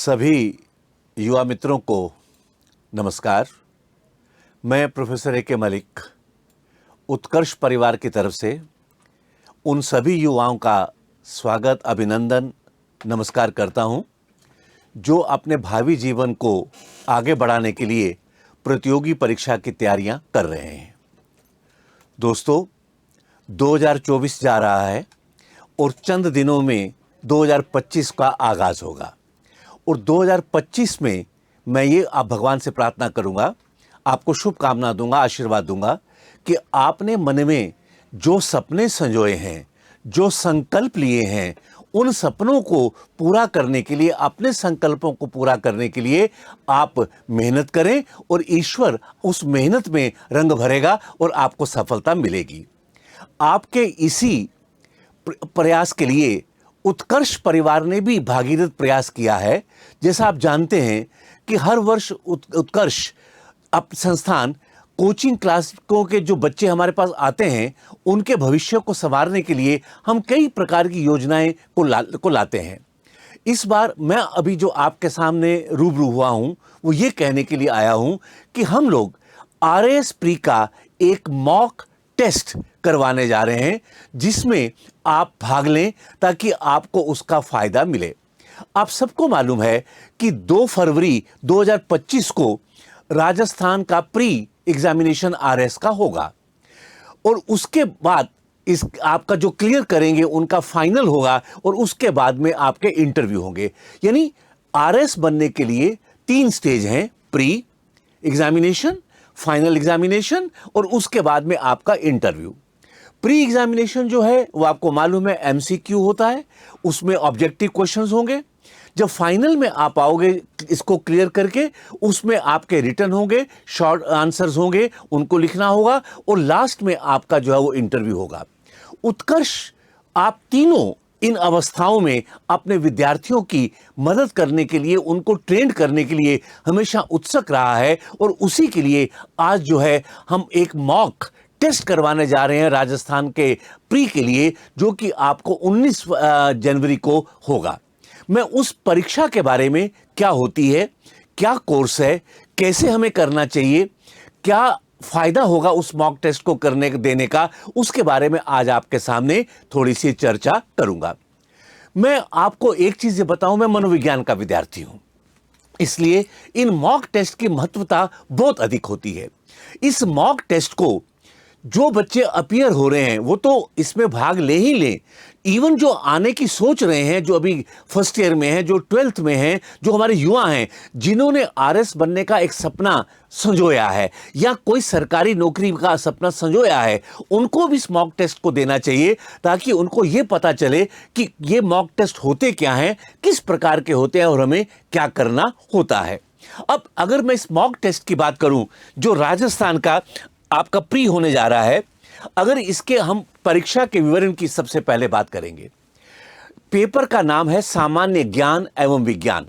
सभी युवा मित्रों को नमस्कार। मैं प्रोफेसर ए के मलिक उत्कर्ष परिवार की तरफ से उन सभी युवाओं का स्वागत, अभिनंदन, नमस्कार करता हूं जो अपने भावी जीवन को आगे बढ़ाने के लिए प्रतियोगी परीक्षा की तैयारियां कर रहे हैं। दोस्तों, 2024 जा रहा है और चंद दिनों में 2025 का आगाज़ होगा और 2025 में मैं ये आप भगवान से प्रार्थना करूंगा, आपको शुभकामना दूंगा, आशीर्वाद दूंगा कि आपने मन में जो सपने संजोए हैं, जो संकल्प लिए हैं, उन सपनों को पूरा करने के लिए, अपने संकल्पों को पूरा करने के लिए आप मेहनत करें और ईश्वर उस मेहनत में रंग भरेगा और आपको सफलता मिलेगी। आपके इसी प्रयास के लिए उत्कर्ष परिवार ने भी भागीरथ प्रयास किया है। जैसा आप जानते हैं कि हर वर्ष उत्कर्ष संस्थान कोचिंग क्लासों के जो बच्चे हमारे पास आते हैं उनके भविष्य को संवारने के लिए हम कई प्रकार की योजनाएं को लाते हैं। इस बार मैं अभी जो आपके सामने रूबरू हुआ हूं वो ये कहने के लिए आया हूं कि हम लोग RAS प्री का एक मॉक टेस्ट करवाने जा रहे हैं जिसमें आप भाग लें ताकि आपको उसका फायदा मिले। आप सबको मालूम है कि 2 फरवरी 2025 को राजस्थान का प्री एग्जामिनेशन RAS का होगा और उसके बाद इस आपका जो क्लियर करेंगे उनका फाइनल होगा और उसके बाद में आपके इंटरव्यू होंगे। यानी RAS बनने के लिए 3 स्टेज हैं, प्री एग्जामिनेशन, फाइनल एग्जामिनेशन और उसके बाद में आपका इंटरव्यू। प्री एग्जामिनेशन जो है वो आपको मालूम है MCQ होता है, उसमें ऑब्जेक्टिव क्वेश्चंस होंगे। जब फाइनल में आप आओगे इसको क्लियर करके, उसमें आपके रिटन होंगे, शॉर्ट आंसर्स होंगे, उनको लिखना होगा और लास्ट में आपका जो है वो इंटरव्यू होगा। उत्कर्ष आप तीनों इन अवस्थाओं में अपने विद्यार्थियों की मदद करने के लिए, उनको ट्रेन करने के लिए हमेशा उत्सुक रहा है और उसी के लिए आज जो है हम एक मॉक टेस्ट करवाने जा रहे हैं राजस्थान के प्री के लिए, जो कि आपको 19 जनवरी को होगा। मैं उस परीक्षा के बारे में, क्या होती है, क्या कोर्स है, कैसे हमें करना चाहिए, क्या फायदा होगा उस मॉक टेस्ट को करने देने का, उसके बारे में आज आपके सामने थोड़ी सी चर्चा करूंगा। मैं आपको एक चीज बताऊं, मैं मनोविज्ञान का विद्यार्थी हूं, इसलिए इन मॉक टेस्ट की महत्वता बहुत अधिक होती है। इस मॉक टेस्ट को जो बच्चे अपीयर हो रहे हैं वो तो इसमें भाग ले ही लें, इवन जो आने की सोच रहे हैं, जो अभी फर्स्ट ईयर में हैं, जो 12th में हैं, जो हमारे युवा हैं जिन्होंने RAS बनने का एक सपना संजोया है या कोई सरकारी नौकरी का सपना संजोया है, उनको भी इस मॉक टेस्ट को देना चाहिए ताकि उनको ये पता चले कि ये मॉक टेस्ट होते क्या हैं, किस प्रकार के होते हैं और हमें क्या करना होता है। अब अगर मैं इस मॉक टेस्ट की बात करूं जो राजस्थान का आपका प्री होने जा रहा है, अगर इसके हम परीक्षा के विवरण की सबसे पहले बात करेंगे। पेपर का नाम है सामान्य ज्ञान एवं विज्ञान।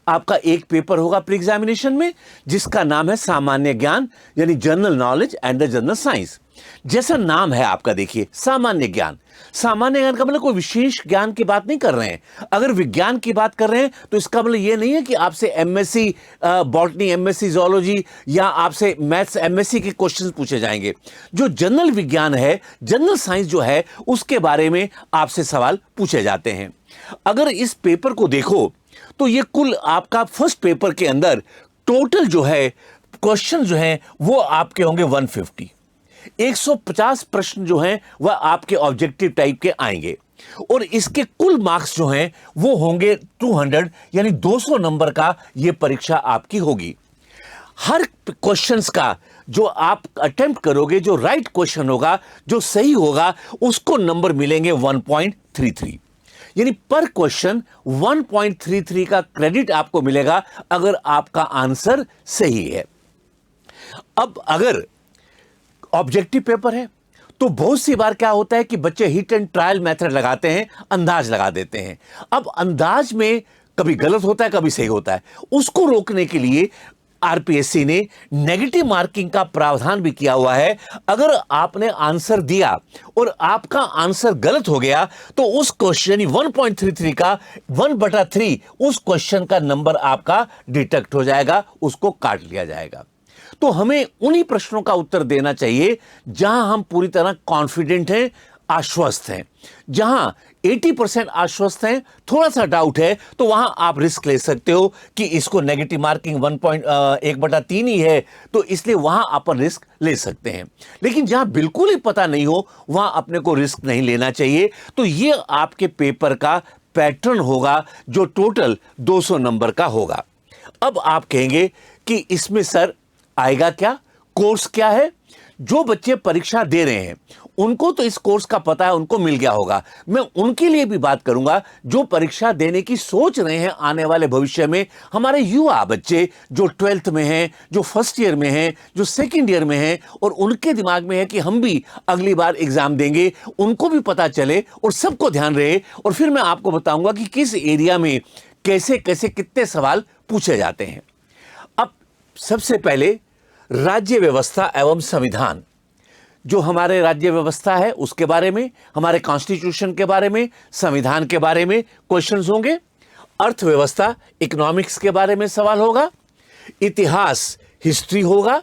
आपका एक पेपर होगा प्री एग्जामिनेशन में जिसका नाम है सामान्य ज्ञान, यानी general knowledge and the general science. जैसा नाम है आपका, देखिए सामान्य ज्ञान। सामान्य ज्ञान का मतलब कोई विशेष ज्ञान की बात नहीं कर रहे हैं। अगर विज्ञान की बात कर रहे हैं तो इसका मतलब ये नहीं है कि आपसे MSc बॉटनी, MSc जोलॉजी या आपसे मैथ्स MSc के क्वेश्चंस पूछे जाएंगे। जो जनरल विज्ञान है, जनरल साइंस जो है, उसके बारे में आपसे सवाल पूछे जाते हैं। अगर इस पेपर को देखो तो ये कुल आपका फर्स्ट पेपर के अंदर टोटल जो है क्वेश्चन जो है वो आपके होंगे 150। 150 प्रश्न जो हैं वह आपके ऑब्जेक्टिव टाइप के आएंगे और इसके कुल मार्क्स जो हैं वो होंगे 200, यानी 200 नंबर का ये परीक्षा आपकी होगी। हर क्वेश्चंस का जो आप अटेम्प्ट करोगे, जो राइट क्वेश्चन होगा, जो सही होगा, उसको नंबर मिलेंगे 1.33, यानी पर क्वेश्चन 1.33 का क्रेडिट आपको मिलेगा अगर आपका आंसर सही है। अब अगर ऑब्जेक्टिव पेपर है तो बहुत सी बार क्या होता है कि बच्चे हिट एंड ट्रायल मेथड लगाते हैं, अंदाज लगा देते हैं। अब अंदाज में कभी गलत होता है, कभी सही होता है। उसको रोकने के लिए आरपीएससी ने नेगेटिव मार्किंग का प्रावधान भी किया हुआ है। अगर आपने आंसर दिया और आपका आंसर गलत हो गया तो उस क्वेश्चन यानी 1.33 का 1/3 उस क्वेश्चन का नंबर आपका डिडक्ट हो जाएगा, उसको काट लिया जाएगा। तो हमें उन्हीं प्रश्नों का उत्तर देना चाहिए जहां हम पूरी तरह कॉन्फिडेंट हैं, आश्वस्त हैं। जहां 80% आश्वस्त हैं, थोड़ा सा डाउट है, तो वहां आप रिस्क ले सकते हो कि इसको नेगेटिव मार्किंग 1.1/3 ही है, तो इसलिए वहां अपन रिस्क ले सकते हैं। लेकिन जहां बिल्कुल ही पता नहीं हो वहां अपने को रिस्क नहीं लेना चाहिए। तो ये आपके पेपर का पैटर्न होगा जो टोटल 200 नंबर का होगा। अब आप कहेंगे कि इसमें सर आएगा क्या, कोर्स क्या है? जो बच्चे परीक्षा दे रहे हैं उनको तो इस कोर्स का पता है, उनको मिल गया होगा। मैं उनके लिए भी बात करूंगा जो परीक्षा देने की सोच रहे हैं आने वाले भविष्य में। हमारे युवा बच्चे जो 12th में हैं, जो फर्स्ट ईयर में हैं, जो सेकंड ईयर में हैं और उनके दिमाग में है कि हम भी अगली बार एग्जाम देंगे, उनको भी पता चले और सबको ध्यान रहे। और फिर मैं आपको बताऊंगा कि किस एरिया में कैसे कैसे कितने सवाल पूछे जाते हैं। अब सबसे पहले राज्य व्यवस्था एवं संविधान, जो हमारे राज्य व्यवस्था है उसके बारे में, हमारे कॉन्स्टिट्यूशन के बारे में, संविधान के बारे में क्वेश्चंस होंगे। अर्थव्यवस्था इकोनॉमिक्स के बारे में सवाल होगा। इतिहास हिस्ट्री होगा।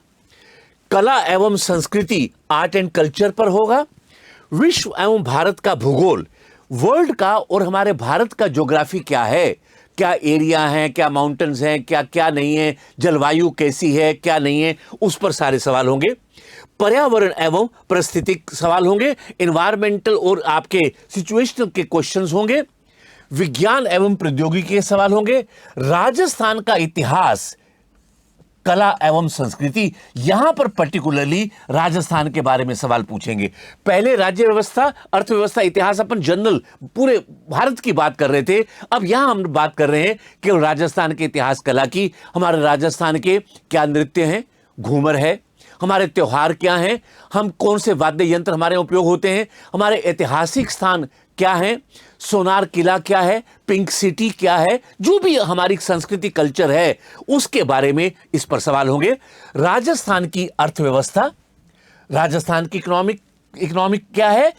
कला एवं संस्कृति आर्ट एंड कल्चर पर होगा। विश्व एवं भारत का भूगोल, वर्ल्ड का और हमारे भारत का ज्योग्राफी क्या है, क्या एरिया है, क्या माउंटेन्स हैं, क्या क्या नहीं है, जलवायु कैसी है, क्या नहीं है, उस पर सारे सवाल होंगे। पर्यावरण एवं पारिस्थितिक सवाल होंगे। एनवायरमेंटल और आपके सिचुएशनल के क्वेश्चंस होंगे। विज्ञान एवं प्रौद्योगिकी के सवाल होंगे। राजस्थान का इतिहास, कला एवं संस्कृति, यहां पर पर्टिकुलरली राजस्थान के बारे में सवाल पूछेंगे। पहले राज्य व्यवस्था, अर्थव्यवस्था, इतिहास अपन जनरल पूरे भारत की बात कर रहे थे। अब यहां हम बात कर रहे हैं कि राजस्थान के इतिहास कला की। हमारे राजस्थान के क्या नृत्य हैं, घूमर है, हमारे त्योहार क्या हैं, हम कौन से वाद्य यंत्र हमारे उपयोग होते हैं, हमारे ऐतिहासिक स्थान क्या है, सोनार किला क्या है, पिंक सिटी क्या है, जो भी हमारी संस्कृति कल्चर है उसके बारे में इस पर सवाल होंगे। राजस्थान की अर्थव्यवस्था, राजस्थान की इकोनॉमिक क्या है,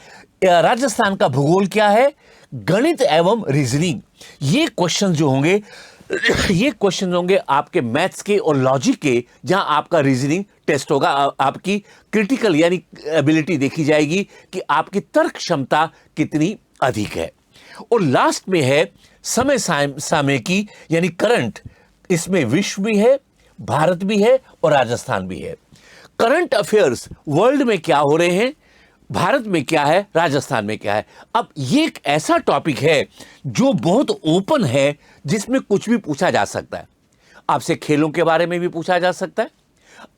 राजस्थान का भूगोल क्या है, गणित एवं रीजनिंग, ये क्वेश्चन जो होंगे ये क्वेश्चन होंगे आपके मैथ्स के और लॉजिक के, जहां आपका रीजनिंग टेस्ट होगा। आपकी क्रिटिकल यानी एबिलिटी देखी जाएगी कि आपकी तर्क क्षमता कितनी अधिक है। और लास्ट में है समय सामयिकी यानी करंट। इसमें विश्व भी है, भारत भी है और राजस्थान भी है। करंट अफेयर्स, वर्ल्ड में क्या हो रहे हैं, भारत में क्या है, राजस्थान में क्या है। अब ये एक ऐसा टॉपिक है जो बहुत ओपन है, जिसमें कुछ भी पूछा जा सकता है। आपसे खेलों के बारे में भी पूछा जा सकता है।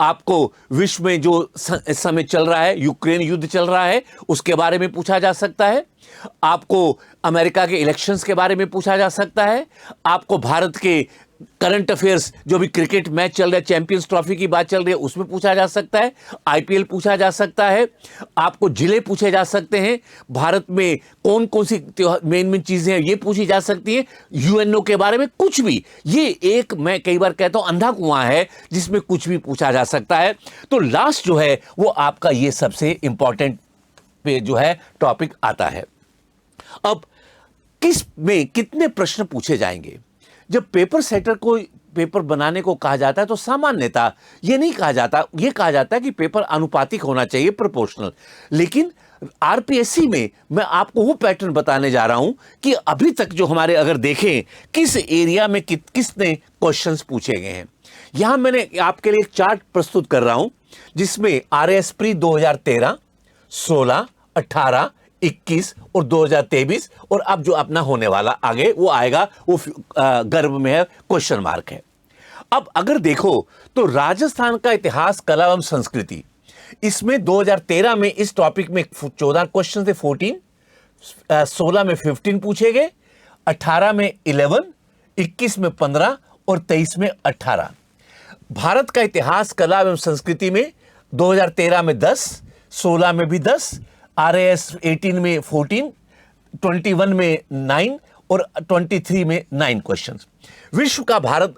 आपको विश्व में जो इस समय चल रहा है, यूक्रेन युद्ध चल रहा है, उसके बारे में पूछा जा सकता है। आपको अमेरिका के इलेक्शंस के बारे में पूछा जा सकता है। आपको भारत के करंट अफेयर्स, जो भी क्रिकेट मैच चल रहा है, चैंपियंस ट्रॉफी की बात चल रही है, उसमें पूछा जा सकता है। आईपीएल पूछा जा सकता है। आपको जिले पूछे जा सकते हैं। भारत में कौन कौन सी मेन चीजें हैं ये पूछी जा सकती हैं। यूएनओ के बारे में कुछ भी। ये एक, मैं कई बार कहता हूं, अंधा कुआं है जिसमें कुछ भी पूछा जा सकता है। तो लास्ट जो है वो आपका ये सबसे इंपॉर्टेंट पे जो है टॉपिक आता है। अब किस में कितने प्रश्न पूछे जाएंगे? जब पेपर सेटर को पेपर बनाने को कहा जाता है तो सामान्यतः ये नहीं कहा जाता, ये कहा जाता है कि पेपर अनुपातिक होना चाहिए, प्रोपोर्शनल। लेकिन आरपीएससी में मैं आपको वो पैटर्न बताने जा रहा हूं कि अभी तक जो हमारे, अगर देखें किस एरिया में किसने क्वेश्चंस पूछे गए हैं। यहां मैंने आपके लिए एक चार्ट प्रस्तुत कर रहा हूं जिसमें आरएएस प्री 2013, 16, 18, 21 और 2023 और अब जो अपना होने वाला आगे वो आएगा, वो गर्भ में है, क्वेश्चन मार्क है। अब अगर देखो तो राजस्थान का इतिहास, कला एवं संस्कृति, इसमें 2013 में इस टॉपिक में 14 क्वेश्चन थे, 14, 16 में 15 पूछे गए, 18 में 11, 21 में 15 और 23 में 18। भारत का इतिहास, कला एवं संस्कृति में 2013 में 10, 16 में भी 10, आरएएस 18 में 14, 21 में 9 और 23 में 9 क्वेश्चंस। विश्व का भारत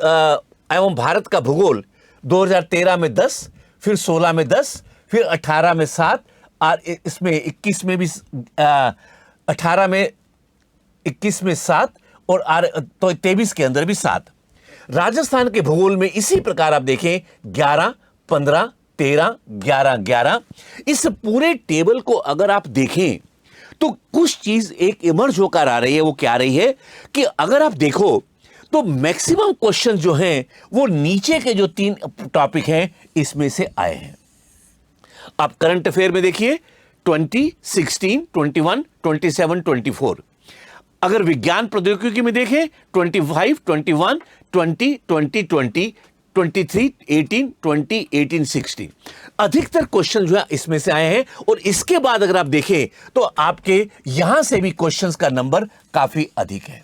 एवं भारत का भूगोल 2013 में 10, फिर 16 में 10, फिर 18 में 7, और इसमें 21 में भी 18 में 21 में 7, और तो 23 के अंदर भी 7। राजस्थान के भूगोल में इसी प्रकार आप देखें 11, 15, 13, 11, 11, इस पूरे टेबल को अगर आप देखें तो कुछ चीज एक इमर्ज होकर आ रही है। वो क्या आ रही है कि अगर आप देखो तो मैक्सिमम क्वेश्चन जो हैं वो नीचे के जो 3 टॉपिक हैं इसमें से आए हैं। आप करंट अफेयर में देखिए 20, 16, 21, 27, 24। अगर विज्ञान प्रौद्योगिकी में देखें 25, 21, 20, 20, 20, 23, 18, 20, 18, 16। अधिकतर क्वेश्चन जो है इसमें से आए हैं। और इसके बाद अगर आप देखें तो आपके यहां से भी क्वेश्चंस का नंबर काफी अधिक है।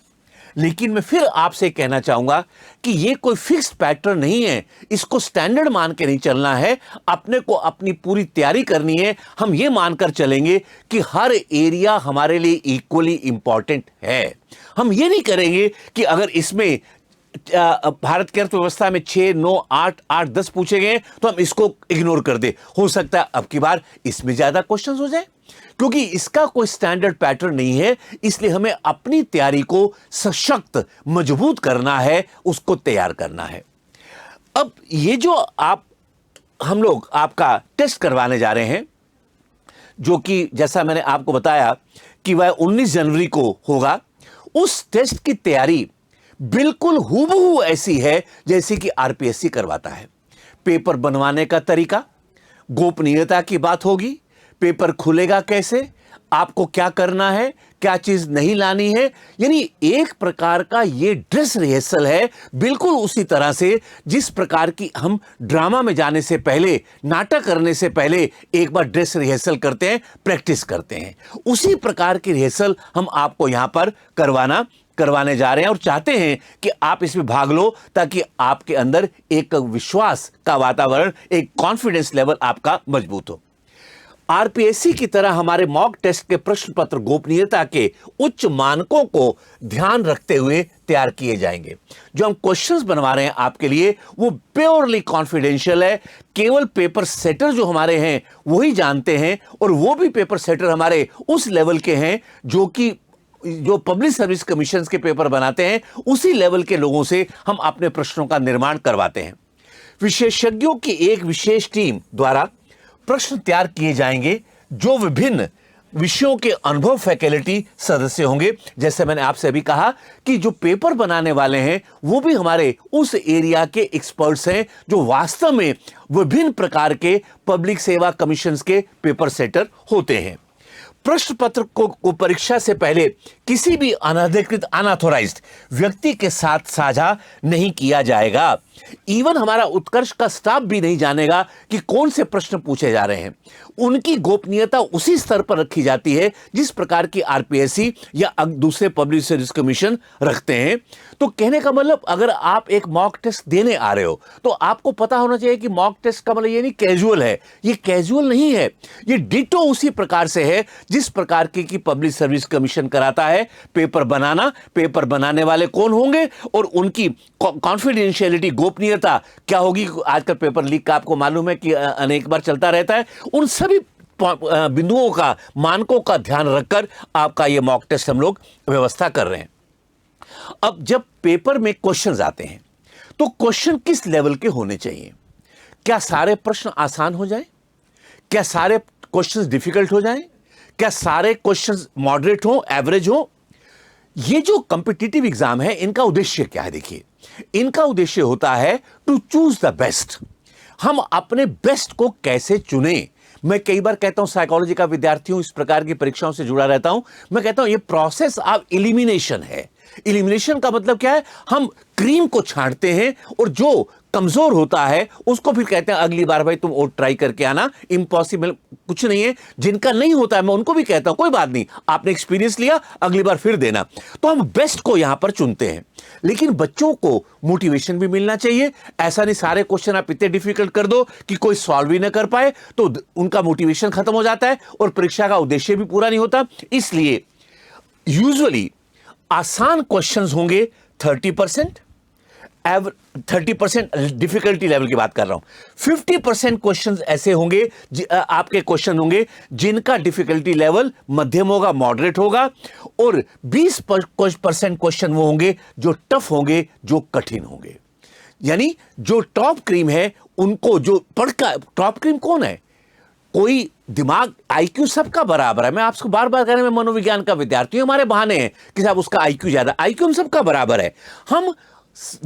लेकिन मैं फिर आपसे कहना चाहूंगा कि ये कोई फिक्स्ड पैटर्न नहीं है, इसको स्टैंडर्ड मान के नहीं चलना है। अपने को अपनी पूरी तैयारी करनी है। हम ये मानकर चलेंगे कि हर एरिया हमारे लिए इक्वली इंपॉर्टेंट है। हम ये नहीं करेंगे कि अगर इसमें भारत की अर्थव्यवस्था में 6, 9, 8, 8, 10 पूछे गए तो हम इसको इग्नोर कर दे। हो सकता है अब की बार इसमें ज्यादा क्वेश्चंस हो जाए, क्योंकि इसका कोई स्टैंडर्ड पैटर्न नहीं है। इसलिए हमें अपनी तैयारी को सशक्त, मजबूत करना है, उसको तैयार करना है। अब ये जो हम लोग आपका टेस्ट करवाने जा रहे हैं, जो कि जैसा मैंने आपको बताया कि वह 19 जनवरी को होगा, उस टेस्ट की तैयारी बिल्कुल हूबहू ऐसी है जैसे कि आरपीएससी करवाता है। पेपर बनवाने का तरीका, गोपनीयता की बात होगी, पेपर खुलेगा कैसे, आपको क्या करना है, क्या चीज नहीं लानी है, यानी एक प्रकार का ये ड्रेस रिहर्सल है, बिल्कुल उसी तरह से जिस प्रकार की हम ड्रामा में जाने से पहले, नाटक करने से पहले एक बार ड्रेस रिहर्सल करते हैं, प्रैक्टिस करते हैं। उसी प्रकार की रिहर्सल हम आपको यहां पर करवाने जा रहे हैं और चाहते हैं कि आप इसमें भाग लो, ताकि आपके अंदर एक विश्वास का वातावरण, एक कॉन्फिडेंस लेवल आपका मजबूत हो। आरपीएससी की तरह हमारे मॉक टेस्ट के प्रश्न पत्र गोपनीयता के उच्च मानकों को ध्यान रखते हुए तैयार किए जाएंगे। जो हम क्वेश्चंस बनवा रहे हैं आपके लिए वो प्योरली कॉन्फिडेंशियल है। केवल पेपर सेटर जो हमारे हैं वही जानते हैं, और वो भी पेपर सेटर हमारे उस लेवल के हैं जो पब्लिक सर्विस कमीशन के पेपर बनाते हैं, उसी लेवल के लोगों से हम अपने प्रश्नों का निर्माण करवाते हैं। विशेषज्ञों की एक विशेष टीम द्वारा प्रश्न तैयार किए जाएंगे जो विभिन्न विषयों के अनुभव फैकल्टी सदस्य होंगे। जैसे मैंने आपसे अभी कहा कि जो पेपर बनाने वाले हैं वो भी हमारे उस एरिया के एक्सपर्ट्स हैं जो वास्तव में विभिन्न प्रकार के पब्लिक सेवा कमीशंस के पेपर सेटर होते हैं। प्रश्न पत्र को परीक्षा से पहले किसी भी अनधिकृत अनऑथोराइज्ड व्यक्ति के साथ साझा नहीं किया जाएगा। इवन हमारा उत्कर्ष का स्टाफ भी नहीं जानेगा कि कौन से प्रश्न पूछे जा रहे हैं। उनकी गोपनीयता उसी स्तर पर रखी जाती है जिस प्रकार की आरपीएससी या दूसरे पब्लिक सर्विस कमीशन रखते हैं। तो कहने का मतलब, अगर आप एक मॉक टेस्ट देने आ रहे हो तो आपको पता होना चाहिए कि मॉक टेस्ट का मतलब ये नहीं कैजुअल है, ये कैजुअल नहीं है, ये डिटो उसी प्रकार से है जिस प्रकार की पब्लिक सर्विस कमीशन कराता है। पेपर बनाने वाले कौन होंगे और उनकी कॉन्फिडेंशियलिटी, गोपनीयता क्या होगी। आजकल पेपर लीक का आपको मालूम है कि अनेक बार चलता रहता है। उन सभी बिंदुओं का, मानकों का ध्यान रखकर आपका यह मॉक टेस्ट हम लोग व्यवस्था कर रहे हैं। अब जब पेपर में क्वेश्चंस आते हैं तो क्वेश्चन किस लेवल के होने चाहिए? क्या सारे प्रश्न आसान हो जाए? क्या सारे क्वेश्चंस डिफिकल्ट हो जाएं? क्या सारे क्वेश्चंस मॉडरेट हो, एवरेज हो? ये जो कॉम्पिटिटिव एग्जाम है इनका उद्देश्य क्या है? देखिए, इनका उद्देश्य होता है टू चूज द बेस्ट। हम अपने बेस्ट को कैसे चुने? मैं कई बार कहता हूं, साइकोलॉजी का विद्यार्थी हूं, इस प्रकार की परीक्षाओं से जुड़ा रहता हूं, मैं कहता हूं ये प्रोसेस ऑफ एलिमिनेशन है। एलिमिनेशन का मतलब क्या है? हम क्रीम को छांटते हैं और जो कमजोर होता है उसको फिर कहते हैं अगली बार भाई तुम और ट्राई करके आना। इम्पॉसिबल कुछ नहीं है। जिनका नहीं होता है मैं उनको भी कहता हूं कोई बात नहीं, आपने एक्सपीरियंस लिया, अगली बार फिर देना। तो हम बेस्ट को यहां पर चुनते हैं। लेकिन बच्चों को मोटिवेशन भी मिलना चाहिए। ऐसा नहीं सारे क्वेश्चन आप इतने डिफिकल्ट कर दो कि कोई सॉल्व ही ना कर पाए, तो उनका मोटिवेशन खत्म हो जाता है और परीक्षा का उद्देश्य भी पूरा नहीं होता। इसलिए यूजुअली आसान क्वेश्चंस होंगे 30%, 30% डिफिकल्टी लेवल की बात कर रहा हूं। 50% क्वेश्चन ऐसे होंगे, आपके क्वेश्चन होंगे जिनका डिफिकल्टी लेवल मध्यम होगा, मॉडरेट होगा, और 20% क्वेश्चन वो होंगे जो टफ होंगे, जो कठिन होंगे। यानी जो टॉप क्रीम है उनको, जो पढ़कर, टॉप क्रीम कौन है? कोई दिमाग, आईक्यू सबका बराबर है। मैं आपको बार बार कह रहा हूं, मैं मनोविज्ञान का विद्यार्थी हूं, हमारे बहाने हैं कि साहब उसका आईक्यू ज्यादा, आईक्यू हम सबका बराबर है। हम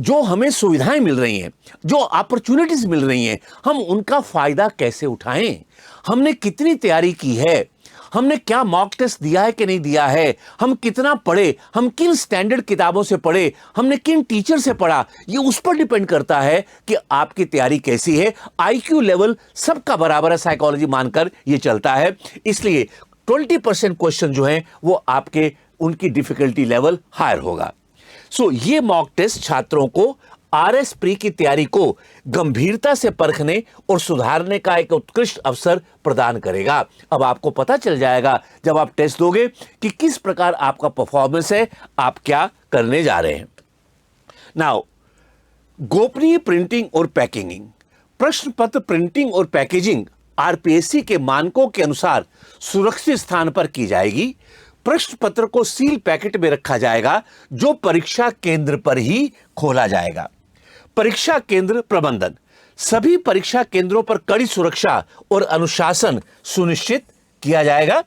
जो हमें सुविधाएं मिल रही हैं, जो अपॉर्चुनिटीज मिल रही हैं, हम उनका फायदा कैसे उठाएं? हमने कितनी तैयारी की है, हमने क्या मॉक टेस्ट दिया है कि नहीं दिया है, हम कितना पढ़े, हम किन स्टैंडर्ड किताबों से पढ़े, हमने किन टीचर से पढ़ा, ये उस पर डिपेंड करता है कि आपकी तैयारी कैसी है। आईक्यू लेवल सबका बराबर है, साइकोलॉजी मानकर ये चलता है। इसलिए 20% क्वेश्चन जो हैं वो आपके, उनकी डिफिकल्टी लेवल हायर होगा। ये मॉक टेस्ट छात्रों को आरएस प्री की तैयारी को गंभीरता से परखने और सुधारने का एक उत्कृष्ट अवसर प्रदान करेगा। अब आपको पता चल जाएगा जब आप टेस्ट दोगे कि किस प्रकार आपका परफॉर्मेंस है, आप क्या करने जा रहे हैं। नाउ, गोपनीय प्रिंटिंग और पैकेजिंग। प्रश्न पत्र प्रिंटिंग और पैकेजिंग आरपीएससी के मानकों के अनुसार सुरक्षित स्थान पर की जाएगी। प्रश्न पत्र को सील पैकेट में रखा जाएगा, जो परीक्षा केंद्र पर ही खोला जाएगा। परीक्षा केंद्र प्रबंधन। सभी परीक्षा केंद्रों पर कड़ी सुरक्षा और अनुशासन सुनिश्चित किया जाएगा।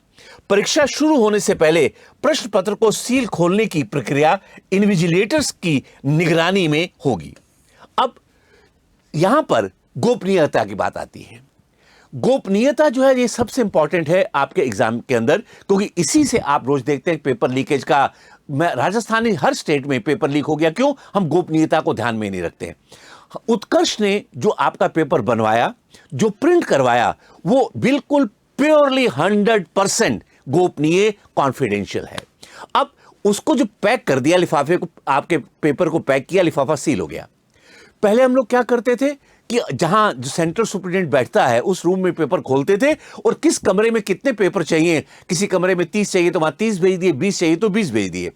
परीक्षा शुरू होने से पहले प्रश्न पत्र को सील खोलने की प्रक्रिया इन्विजिलेटर्स की निगरानी में होगी। अब यहां पर गोपनीयता की बात आती है। गोपनीयता जो है ये सबसे इंपॉर्टेंट है आपके एग्जाम के अंदर, क्योंकि इसी से आप रोज देखते हैं पेपर लीकेज का। मैं राजस्थान, हर स्टेट में पेपर लीक हो गया, क्यों? हम गोपनीयता को ध्यान में नहीं रखते हैं। उत्कर्ष ने जो आपका पेपर बनवाया, जो प्रिंट करवाया, वो बिल्कुल प्योरली 100% गोपनीय, कॉन्फिडेंशियल है। अब उसको जो पैक कर दिया, लिफाफे को, आपके पेपर को पैक किया, लिफाफा सील हो गया। पहले हम लोग क्या करते थे कि जहां जो सेंट्रल सुपरिटेंडेंट बैठता है उस रूम में पेपर खोलते थे, और किस कमरे में कितने पेपर चाहिए, किसी कमरे में 30 चाहिए तो वहां 30 भेज दिए, 20 चाहिए तो 20 भेज दिए।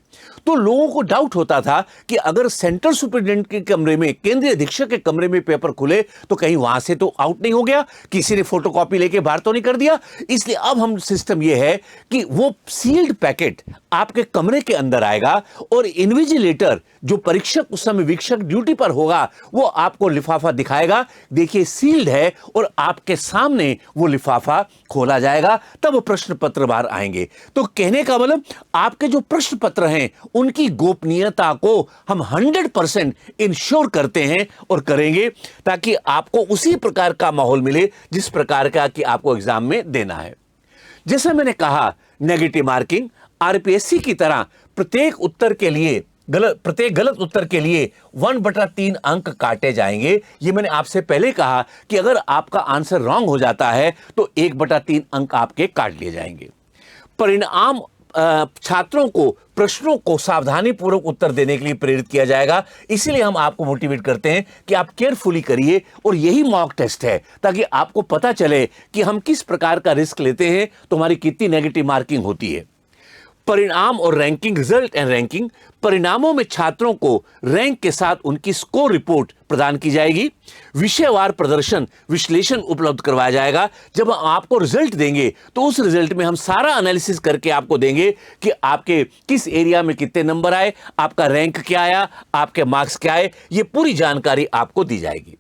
तो लोगों को डाउट होता था कि अगर सेंट्रल सुपरिटेंडेंट के कमरे में, केंद्रीय अधीक्षक के कमरे में पेपर खुले तो कहीं वहां से तो आउट नहीं हो गया, किसी ने फोटोकॉपी लेके बाहर तो नहीं कर दिया। इसलिए अब हम सिस्टम यह है कि वो सील्ड पैकेट आपके कमरे के अंदर आएगा, और इन्विजिलेटर जो परीक्षक उस समय वीक्षक ड्यूटी पर होगा, वो आपको लिफाफा दिखाएगा, देखिए सील्ड है, और आपके सामने वो लिफाफा खोला जाएगा, तब वो प्रश्न पत्र बाहर आएंगे। तो कहने का मतलब, आपके जो प्रश्न पत्र हैं उनकी गोपनीयता को हम 100% इंश्योर करते हैं और करेंगे, ताकि आपको उसी प्रकार का माहौल मिले जिस प्रकार का कि आपको एग्जाम में देना है। जैसा मैंने कहा, नेगेटिव मार्किंग आरपीएससी की तरह प्रत्येक गलत उत्तर के लिए 1/3 अंक काटे जाएंगे। ये मैंने आपसे पहले कहा कि अगर आपका आंसर रॉन्ग हो जाता है तो 1/3 अंक आपके काट लिए जाएंगे। परिणाम, छात्रों को प्रश्नों को सावधानी पूर्वक उत्तर देने के लिए प्रेरित किया जाएगा। इसीलिए हम आपको मोटिवेट करते हैं कि आप केयरफुली करिए, और यही मॉक टेस्ट है ताकि आपको पता चले कि हम किस प्रकार का रिस्क लेते हैं तो हमारी कितनी नेगेटिव मार्किंग होती है। परिणाम और रैंकिंग, रिजल्ट एंड रैंकिंग। परिणामों में छात्रों को रैंक के साथ उनकी स्कोर रिपोर्ट प्रदान की जाएगी। विषयवार प्रदर्शन विश्लेषण उपलब्ध करवाया जाएगा। जब हम आपको रिजल्ट देंगे तो उस रिजल्ट में हम सारा एनालिसिस करके आपको देंगे कि आपके किस एरिया में कितने नंबर आए, आपका रैंक क्या आया, आपके मार्क्स क्या आए, ये पूरी जानकारी आपको दी जाएगी।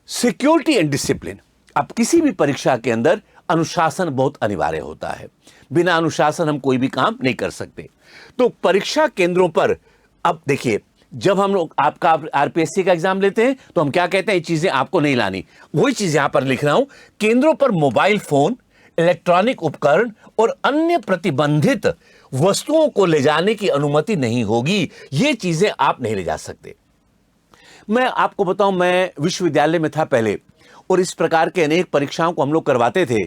Security and discipline. अब किसी भी परीक्षा के अंदर अनुशासन बहुत अनिवार्य होता है। बिना अनुशासन हम कोई भी काम नहीं कर सकते। तो परीक्षा केंद्रों पर, अब देखिए, जब हम लोग आपका आरपीएससी का एग्जाम लेते हैं तो हम क्या कहते हैं, ये चीजें आपको नहीं लानी। वही चीज यहां पर लिख रहा हूं, केंद्रों पर मोबाइल फोन, इलेक्ट्रॉनिक उपकरण और अन्य प्रतिबंधित वस्तुओं को ले जाने की अनुमति नहीं होगी। ये चीजें आप नहीं ले जा सकते। मैं आपको बताऊं, मैं विश्वविद्यालय में था पहले, और इस प्रकार के अनेक परीक्षाओं को हम लोग करवाते थे।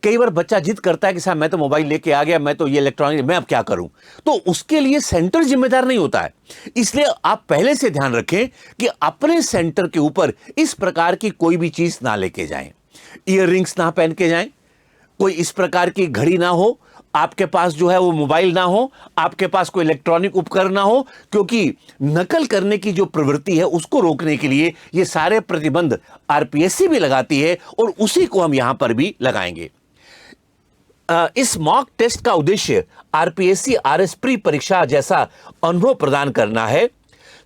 कई बार बच्चा जिद करता है कि साहब मैं तो मोबाइल लेके आ गया, मैं तो ये इलेक्ट्रॉनिक, मैं अब क्या करूं? तो उसके लिए सेंटर जिम्मेदार नहीं होता है। इसलिए आप पहले से ध्यान रखें कि अपने सेंटर के ऊपर इस प्रकार की कोई भी चीज ना लेके जाएं। ईयर रिंग्स ना पहन के जाएं, कोई इस प्रकार की घड़ी ना हो, आपके पास जो है वो मोबाइल ना हो, आपके पास कोई इलेक्ट्रॉनिक उपकरण ना हो, क्योंकि नकल करने की जो प्रवृत्ति है उसको रोकने के लिए ये सारे प्रतिबंध आरपीएससी भी लगाती है और उसी को हम यहां पर भी लगाएंगे। इस मॉक टेस्ट का उद्देश्य आरपीएससी आरएस प्री परीक्षा जैसा अनुभव प्रदान करना है।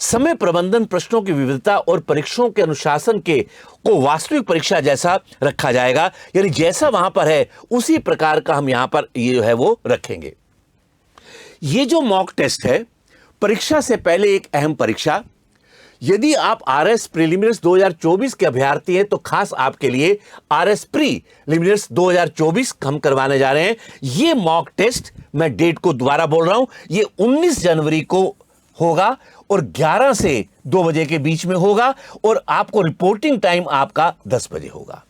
समय प्रबंधन, प्रश्नों की विविधता और परीक्षाओं के अनुशासन के को वास्तविक परीक्षा जैसा रखा जाएगा, यानी जैसा वहां पर है उसी प्रकार का हम यहां पर ये जो है वो रखेंगे। ये जो मॉक टेस्ट है, परीक्षा से पहले एक अहम परीक्षा। यदि आप आरएस प्रीलिमिनरीज 2024 के अभ्यर्थी हैं तो खास आपके लिए आरएस प्रीलिमिनरीज 2024 हम करवाने जा रहे हैं। ये मॉक टेस्ट, मैं डेट को दोबारा बोल रहा हूं, ये 19 जनवरी को होगा और 11 से 2 बजे के बीच में होगा और आपको रिपोर्टिंग टाइम आपका 10 बजे होगा।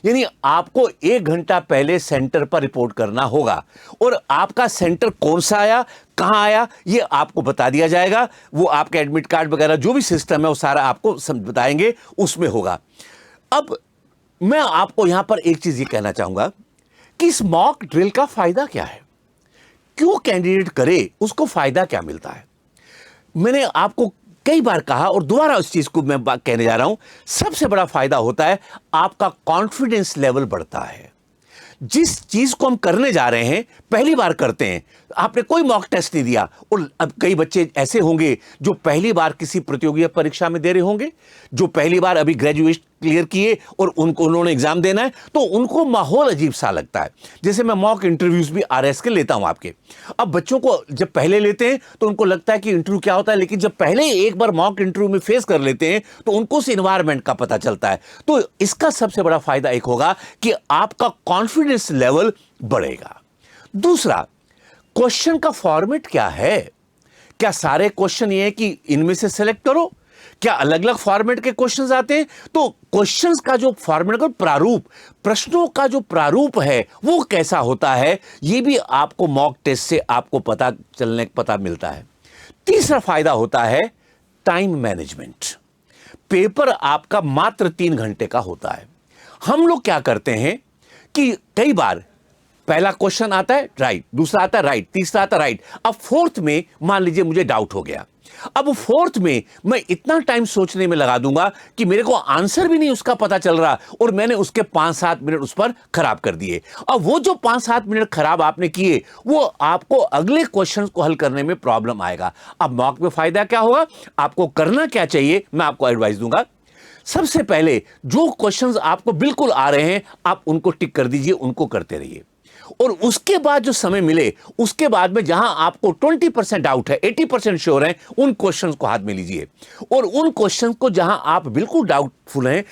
यानी आपको 1 घंटा पहले सेंटर पर रिपोर्ट करना होगा और आपका सेंटर कौन सा आया, कहां आया, ये आपको बता दिया जाएगा। वो आपका एडमिट कार्ड वगैरह जो भी सिस्टम है वो सारा आपको बताएंगे, उसमें होगा। अब मैं आपको यहां पर एक चीज ये कहना चाहूंगा कि इस मॉक ड्रिल का फायदा क्या है, क्यों कैंडिडेट करे, उसको फायदा क्या मिलता है। मैंने आपको कई बार कहा और दोबारा उस चीज को मैं कहने जा रहा हूं, सबसे बड़ा फायदा होता है आपका कॉन्फिडेंस लेवल बढ़ता है। जिस चीज को हम करने जा रहे हैं, पहली बार करते हैं, आपने कोई मॉक टेस्ट नहीं दिया, और अब कई बच्चे ऐसे होंगे जो पहली बार किसी प्रतियोगी परीक्षा में दे रहे होंगे, जो पहली बार अभी ग्रेजुएट क्लियर किए और उन्होंने एग्जाम देना है, तो उनको माहौल अजीब सा लगता है। जैसे मैं मॉक इंटरव्यूज भी आरएस के लेता हूं आपके। अब बच्चों को जब पहले लेते हैं तो उनको लगता है कि इंटरव्यू क्या होता है, लेकिन जब पहले एक बार मॉक इंटरव्यू में फेस कर लेते हैं तो उनको उस इन्वायरमेंट का पता चलता है। तो इसका सबसे बड़ा फायदा एक होगा कि आपका कॉन्फिडेंस लेवल बढ़ेगा। दूसरा, क्वेश्चन का फॉर्मेट क्या है, क्या सारे क्वेश्चन ये है कि इनमें से सेलेक्ट करो, क्या अलग अलग फॉर्मेट के क्वेश्चंस आते हैं। तो क्वेश्चंस का जो फॉर्मेट का प्रारूप, प्रश्नों का जो प्रारूप है वो कैसा होता है, ये भी आपको मॉक टेस्ट से आपको पता मिलता है। तीसरा फायदा होता है टाइम मैनेजमेंट। पेपर आपका मात्र 3 घंटे का होता है। हम लोग क्या करते हैं कि कई बार पहला क्वेश्चन आता है राइट, दूसरा आता है राइट, तीसरा आता है राइट, अब फोर्थ में मान लीजिए मुझे डाउट हो गया, अब फोर्थ में मैं इतना टाइम सोचने में लगा दूंगा कि मेरे को आंसर भी नहीं उसका पता चल रहा और मैंने उसके 5-7 मिनट उस पर खराब कर दिए। अब वो जो 5-7 मिनट खराब आपने किए, वो आपको अगले क्वेश्चन को हल करने में प्रॉब्लम आएगा। अब मॉक में फायदा क्या होगा, आपको करना क्या चाहिए, मैं आपको एडवाइस दूंगा। सबसे पहले जो क्वेश्चंस आपको बिल्कुल आ रहे हैं आप उनको टिक कर दीजिए, उनको करते रहिए, और उसके बाद जो समय मिले उसके बाद में जहां आपको 20% डाउट है, 80% श्योर है, उन क्वेश्चंस को हाथ में लीजिए, और उन क्वेश्चंस को जहां आप बिल्कुल डाउटफुल हैं,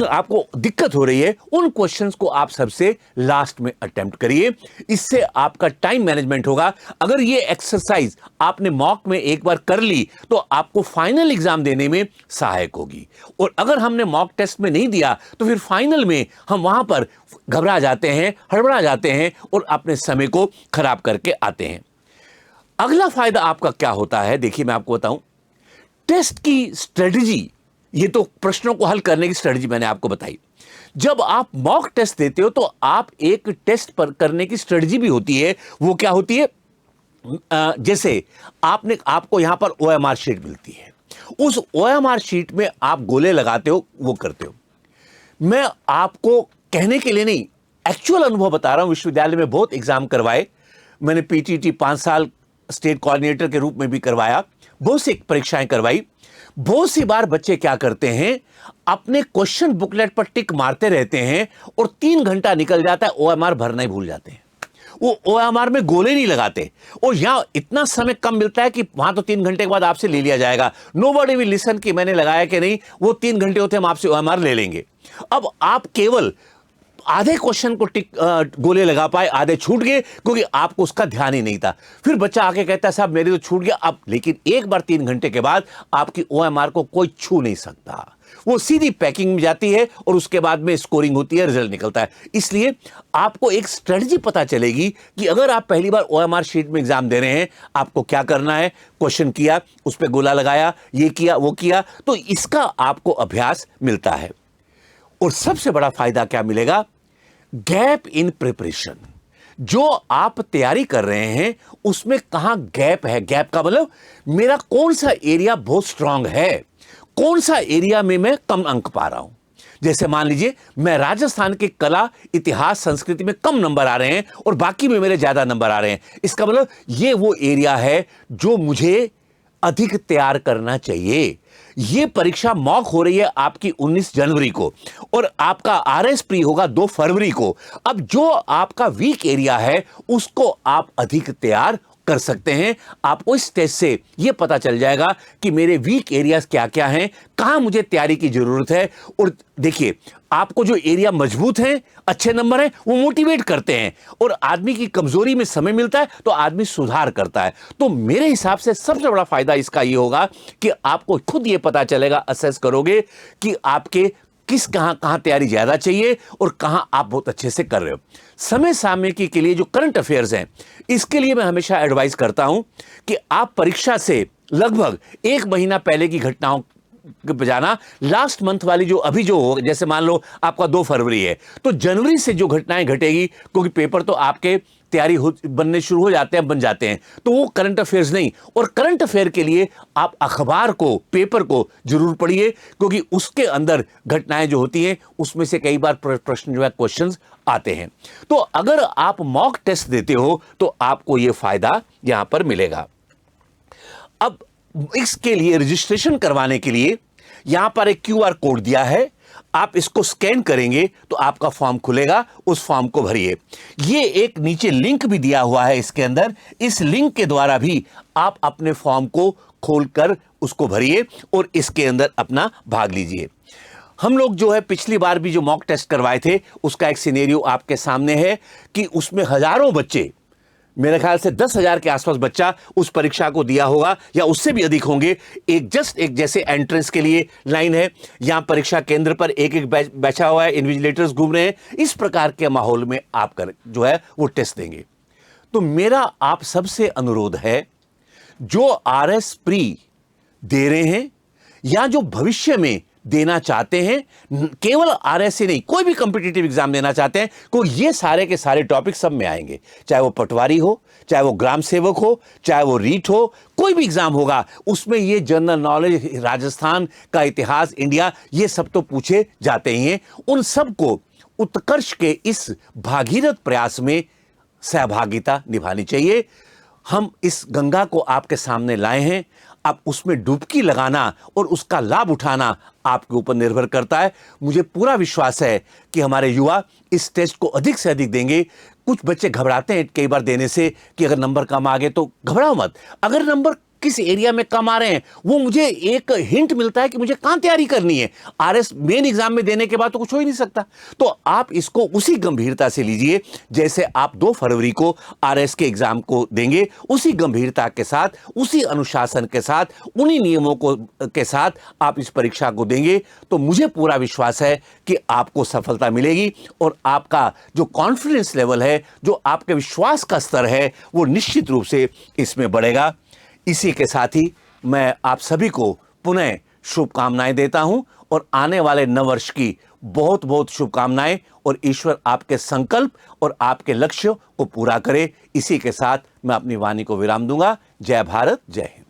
आपको दिक्कत हो रही है, उन क्वेश्चंस को आप सबसे लास्ट में अटेम्प्ट करिए। इससे आपका टाइम मैनेजमेंट होगा। अगर ये एक्सरसाइज आपने मॉक में एक बार कर ली तो आपको फाइनल एग्जाम देने में सहायक होगी, और अगर हमने मॉक टेस्ट में नहीं दिया तो फिर फाइनल में हम वहां पर घबरा जाते हैं, हड़बड़ा जाते हैं और अपने समय को खराब करके आते हैं। अगला फायदा आपका क्या होता है, देखिए मैं आपको बताऊं, टेस्ट की स्ट्रेटजी, ये तो प्रश्नों को हल करने की स्ट्रेटजी मैंने आपको बताई। जब आप मॉक टेस्ट देते हो तो आप एक टेस्ट पर करने की स्ट्रेटजी भी होती है। वो क्या होती है, जैसे आपको यहां पर ओएमआर शीट मिलती है, उस ओएमआर शीट में आप गोले लगाते हो, वो करते हो। मैं आपको कहने के लिए नहीं, एक्चुअल अनुभव बता रहा हूं। विश्वविद्यालय में बहुत एग्जाम करवाए मैंने, पीटीटी 5 साल स्टेट कोऑर्डिनेटर के रूप में भी करवाया, बहुत सी परीक्षाएं करवाई। बहुत सी बार बच्चे क्या करते हैं, अपने क्वेश्चन बुकलेट पर टिक मारते रहते हैं और 3 घंटा निकल जाता है, ओएमआर भरना ही भूल जाते हैं। वो ओएमआर में गोले नहीं लगाते, और यहां इतना समय कम मिलता है कि वहां तो 3 घंटे के बाद आपसे ले लिया जाएगा। नोबडी विल लिसन कि मैंने लगाया कि नहीं, वो 3 घंटे होते हम आपसे ओएमआर ले लेंगे। अब आप केवल आधे क्वेश्चन को गोले लगा पाए, आधे छूट गए क्योंकि आपको उसका ध्यान ही नहीं था। फिर बच्चा आके कहता है साहब मेरे तो छूट गया। अब लेकिन एक बार 3 घंटे के बाद आपकी ओएमआर को कोई छू नहीं सकता, वो सीधी पैकिंग में जाती है और उसके बाद में स्कोरिंग होती है, रिजल्ट निकलता है। इसलिए आपको एक स्ट्रेटजी पता चलेगी कि अगर आप पहली बार ओएमआर शीट में एग्जाम दे रहे हैं, आपको क्या करना है। क्वेश्चन किया, उस पर गोला लगाया, ये किया, वो किया, तो इसका आपको अभ्यास मिलता है। और सबसे बड़ा फायदा क्या मिलेगा, गैप इन प्रिपरेशन। जो आप तैयारी कर रहे हैं उसमें कहां गैप है, गैप का मतलब मेरा कौन सा एरिया बहुत स्ट्रांग है, कौन सा एरिया में मैं कम अंक पा रहा हूं। जैसे मान लीजिए मैं राजस्थान के कला, इतिहास, संस्कृति में कम नंबर आ रहे हैं और बाकी में मेरे ज्यादा नंबर आ रहे हैं, इसका मतलब ये वो एरिया है जो मुझे अधिक तैयार करना चाहिए। यह परीक्षा मॉक हो रही है आपकी 19 जनवरी को और आपका आरएस प्री होगा 2 फरवरी को। अब जो आपका वीक एरिया है उसको आप अधिक तैयार कर सकते हैं। आपको इस टेस्ट से यह पता चल जाएगा कि मेरे वीक एरियाज क्या क्या हैं, कहां मुझे तैयारी की जरूरत है। और देखिए, आपको जो एरिया मजबूत हैं, अच्छे नंबर हैं, वो मोटिवेट करते हैं और आदमी की कमजोरी में समय मिलता है तो आदमी सुधार करता है। तो मेरे हिसाब से सबसे बड़ा फायदा इसका यह होगा कि आपको खुद यह पता चलेगा, असेस करोगे कि आपके किस कहां तैयारी ज्यादा चाहिए और कहां आप बहुत अच्छे से कर रहे हो। समय सामयिकी के लिए जो करंट अफेयर्स हैं, इसके लिए मैं हमेशा एडवाइस करता हूं कि आप परीक्षा से लगभग 1 महीना पहले की घटनाओं के बजाना लास्ट मंथ वाली जो अभी जो हो, जैसे मान लो आपका 2 फरवरी है तो जनवरी से जो घटनाएं घटेगी, क्योंकि पेपर तो आपके तैयारी बनने शुरू हो जाते हैं, बन जाते हैं, तो वो करंट अफेयर्स नहीं। और करंट अफेयर के लिए आप अखबार को, पेपर को जरूर पढ़िए, क्योंकि उसके अंदर घटनाएं जो होती हैं उसमें से कई बार प्रश्न जो है, क्वेश्चंस आते हैं। तो अगर आप मॉक टेस्ट देते हो तो आपको यह फायदा यहां पर मिलेगा। अब इसके लिए रजिस्ट्रेशन करवाने के लिए यहां पर एक क्यूआर कोड दिया है, आप इसको स्कैन करेंगे तो आपका फॉर्म खुलेगा, उस फॉर्म को भरिए। ये एक नीचे लिंक भी दिया हुआ है इसके अंदर, इस लिंक के द्वारा भी आप अपने फॉर्म को खोलकर उसको भरिए और इसके अंदर अपना भाग लीजिए। हम लोग जो है पिछली बार भी जो मॉक टेस्ट करवाए थे उसका एक सिनेरियो आपके सामने है कि उसमें हजारों बच्चे, मेरे ख्याल से 10,000 के आसपास बच्चा उस परीक्षा को दिया होगा या उससे भी अधिक होंगे। एक जैसे एंट्रेंस के लिए लाइन है, यहां परीक्षा केंद्र पर एक एक बैठा हुआ है, इन्विजिलेटर्स घूम रहे हैं, इस प्रकार के माहौल में आप जो है वो टेस्ट देंगे। तो मेरा आप सबसे अनुरोध है, जो आरएस प्री दे रहे हैं या जो भविष्य में देना चाहते हैं, केवल आरएससी नहीं, कोई भी कॉम्पिटिटिव एग्जाम देना चाहते हैं, को ये सारे के सारे टॉपिक सब में आएंगे, चाहे वो पटवारी हो, चाहे वो ग्राम सेवक हो, चाहे वो रीट हो, कोई भी एग्जाम होगा उसमें ये जनरल नॉलेज, राजस्थान का इतिहास, इंडिया, ये सब तो पूछे जाते ही हैं। उन सबको उत्कर्ष के इस भागीरथ प्रयास में सहभागिता निभानी चाहिए। हम इस गंगा को आपके सामने लाए हैं, अब उसमें डुबकी लगाना और उसका लाभ उठाना आपके ऊपर निर्भर करता है। मुझे पूरा विश्वास है कि हमारे युवा इस टेस्ट को अधिक से अधिक देंगे। कुछ बच्चे घबराते हैं कई बार देने से कि अगर नंबर कम आ गए, तो घबराओ मत। अगर नंबर किस एरिया में कम आ रहे हैं वो मुझे एक हिंट मिलता है कि मुझे कहां तैयारी करनी है। आरएस मेन एग्जाम में देने के बाद तो कुछ हो ही नहीं सकता। तो आप इसको उसी गंभीरता से लीजिए जैसे आप 2 फरवरी को आरएस के एग्जाम को देंगे, उसी गंभीरता के साथ, उसी अनुशासन के साथ, उन्हीं नियमों को के साथ आप इस परीक्षा को देंगे तो मुझे पूरा विश्वास है कि आपको सफलता मिलेगी और आपका जो कॉन्फिडेंस लेवल है, जो आपके विश्वास का स्तर है, वो निश्चित रूप से इसमें बढ़ेगा। इसी के साथ ही मैं आप सभी को पुनः शुभकामनाएं देता हूं और आने वाले नववर्ष की बहुत बहुत शुभकामनाएं, और ईश्वर आपके संकल्प और आपके लक्ष्य को पूरा करे। इसी के साथ मैं अपनी वाणी को विराम दूंगा। जय भारत, जय हिंद।